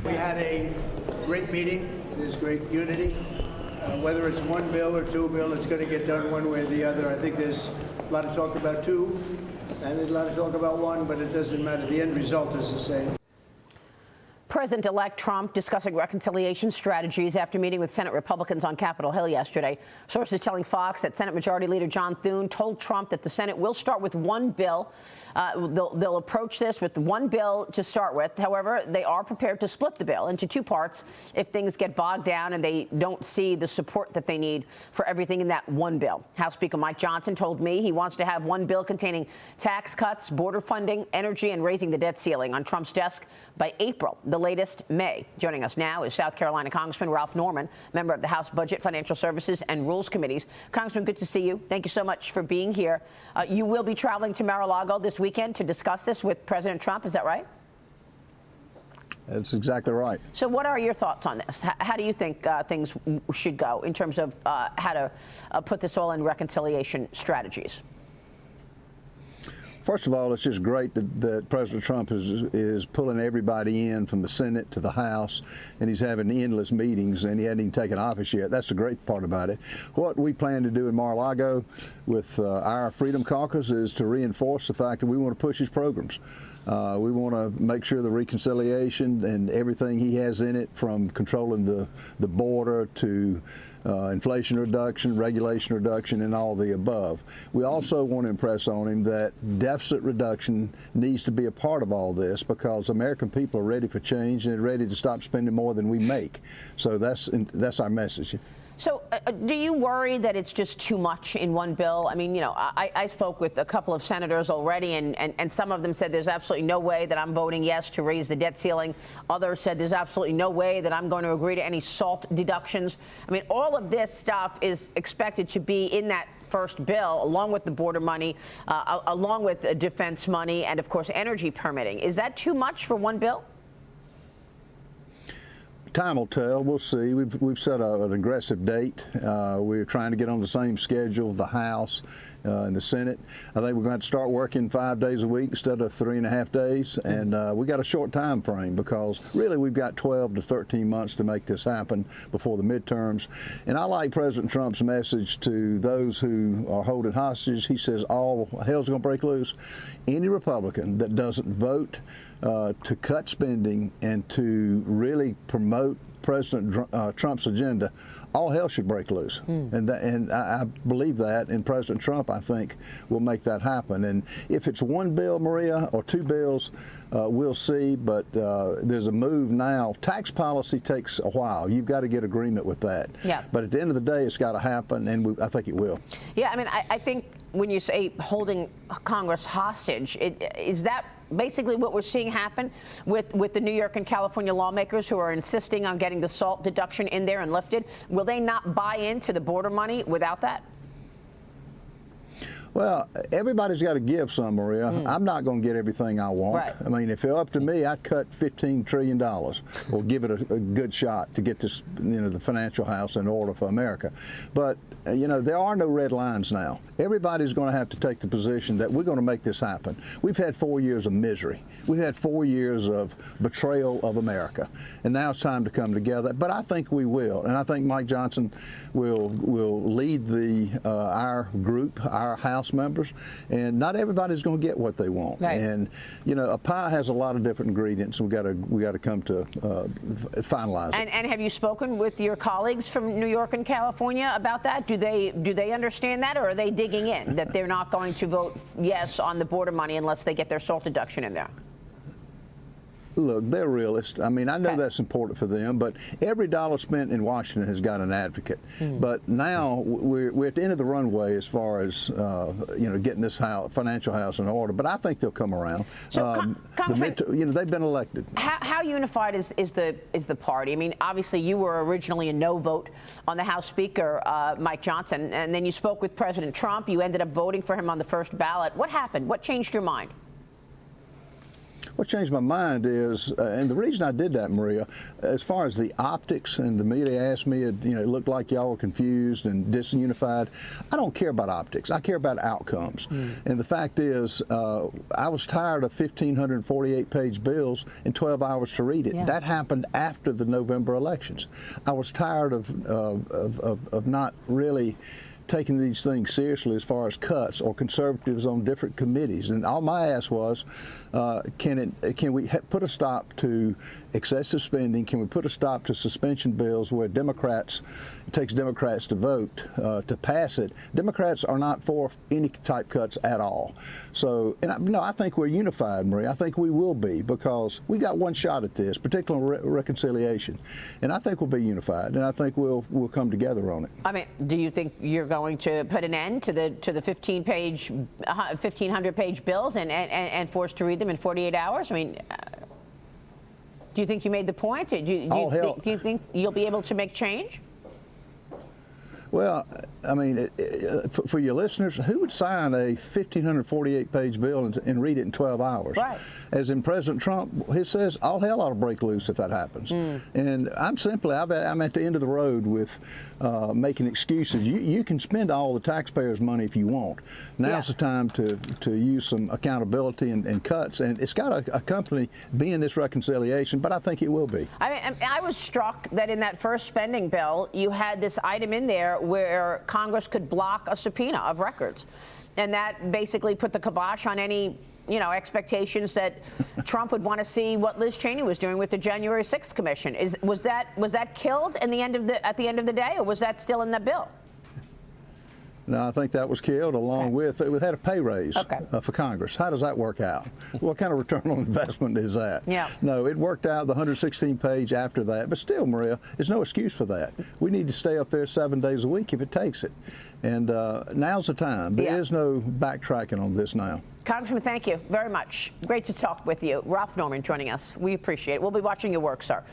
We had a great meeting. There's great unity. Whether it's one bill or two bill, it's going to get done one way or the other. I think there's a lot of talk about two, and there's a lot of talk about one, but it doesn't matter. The end result is the same. President-elect Trump discussing reconciliation strategies after meeting with Senate Republicans on Capitol Hill yesterday. Sources telling Fox that Senate Majority Leader John Thune told Trump that the Senate will start with one bill. They'll approach this with one bill to start with. However, they are prepared to split the bill into two parts if things get bogged down and they don't see the support that they need for everything in that one bill. House Speaker Mike Johnson told me he wants to have one bill containing tax cuts, border funding, energy, and raising the debt ceiling on Trump's desk by April. The latest, May. Joining us now is South Carolina Congressman Ralph Norman, member of the House Budget, Financial Services, and Rules Committees. Congressman, good to see you. Thank you so much for being here. You will be traveling to Mar-a-Lago this weekend to discuss this with President Trump. Is that right? That's exactly right. So what are your thoughts on this? How do you think things should go in terms of how to put this all in reconciliation strategies? First of all, it's just great that President Trump is pulling everybody in from the Senate to the House, and he's having endless meetings, and he hasn't even taken office yet. That's the great part about it. What we plan to do in Mar-a-Lago with our Freedom Caucus is to reinforce the fact that we want to push his programs. We want to make sure the reconciliation and everything he has in it, from controlling the border to inflation reduction, regulation reduction, and all the above. We also want to impress on him that deficit reduction needs to be a part of all this, because American people are ready for change and they're ready to stop spending more than we make. So that's our message. So do you worry that it's just too much in one bill? I mean, you know, I spoke with a couple of senators already, and some of them said there's absolutely no way that I'm voting yes to raise the debt ceiling. Others said there's absolutely no way that I'm going to agree to any SALT deductions. I mean, all of this stuff is expected to be in that first bill, along with the border money, along with defense money, and, of course, energy permitting. Is that too much for one bill? Time will tell. We'll see. We've set an aggressive date. We're trying to get on the same schedule, the House and the Senate. I think we're going to have to start working 5 days a week instead of 3.5 days. And we got a short time frame, because really we've got 12 to 13 months to make this happen before the midterms. And I like President Trump's message to those who are holding hostages. He says all hell's going to break loose. Any Republican that doesn't vote to cut spending and to really promote President Trump's agenda, all hell should break loose. And I believe that, and President Trump, I think, will make that happen. And if it's one bill, Maria, or two bills, we'll see. But there's a move now. Tax policy takes a while. You've got to get agreement with that. Yeah. But at the end of the day, it's got to happen, and I think it will. Yeah, I mean, I think when you say holding Congress hostage, is that basically what we're seeing happen with the New York and California lawmakers who are insisting on getting the SALT deduction in there and lifted? Will they not buy into the border money without that? Well, everybody's got to give some, Maria. I'm not going to get everything I want. Right. I mean, if it's up to me, I'd cut $15 trillion or give it a good shot to get this, the financial house in order for America. But, there are no red lines now. Everybody's going to have to take the position that we're going to make this happen. We've had 4 years of misery. We've had 4 years of betrayal of America. And now it's time to come together. But I think we will. And I think Mike Johnson will lead our group, our House members, and not everybody's going to get what they want. Right. And a pie has a lot of different ingredients, and we got to come to finalize it. And have you spoken with your colleagues from New York and California about that? Do they understand that, or are they digging in that they're not going to vote yes on the border money unless they get their SALT deduction in there? Look, they're realists. I mean, I know that's important for them, but every dollar spent in Washington has got an advocate. But now we're at the end of the runway as far as getting this financial house in order. But I think they'll come around. So, Congressman, they've been elected. How unified is the party? I mean, obviously you were originally a no vote on the House Speaker, Mike Johnson, and then you spoke with President Trump. You ended up voting for him on the first ballot. What happened? What changed your mind? What changed my mind is, and the reason I did that, Maria, as far as the optics, and the media asked me, it looked like y'all were confused and disunified. I don't care about optics. I care about outcomes. And the fact is, I was tired of 1,548-page bills in 12 hours to read it. Yeah. That happened after the November elections. I was tired of not really taking these things seriously as far as cuts or conservatives on different committees. And all my ask was, can we put a stop to excessive spending? Can we put a stop to suspension bills where it takes Democrats to vote to pass it? Democrats are not for any type cuts at all. So, and I think we're unified, Marie. I think we will be, because we got one shot at this, particularly reconciliation. And I think we'll be unified, and I think we'll come together on it. I mean, do you think you're going to put an end to the 1,500-page bills and forced to read them in 48 hours? I mean, do you think you made the point? Do you think you'll be able to make change? Well, I mean, for your listeners, who would sign a 1,548-page bill and read it in 12 hours? Right. As in President Trump, he says, all hell ought to break loose if that happens. And I'm at the end of the road with making excuses. You can spend all the taxpayers' money if you want. Now's the time to use some accountability and cuts. And it's got to accompany being this reconciliation, but I think it will be. I mean, I was struck that in that first spending bill, you had this item in there where Congress could block a subpoena of records. And that basically put the kibosh on any expectations that Trump would want to see what Liz Cheney was doing with the January 6th commission. Was that killed at the end of the day, or was that still in the bill? No, I think that was killed along with, it had a pay raise for Congress. How does that work out? What kind of return on investment is that? Yeah. No, it worked out the 116-page after that. But still, Maria, there's no excuse for that. We need to stay up there 7 days a week if it takes it. And now's the time. There is no backtracking on this now. Congressman, thank you very much. Great to talk with you. Ralph Norman joining us. We appreciate it. We'll be watching your work, sir.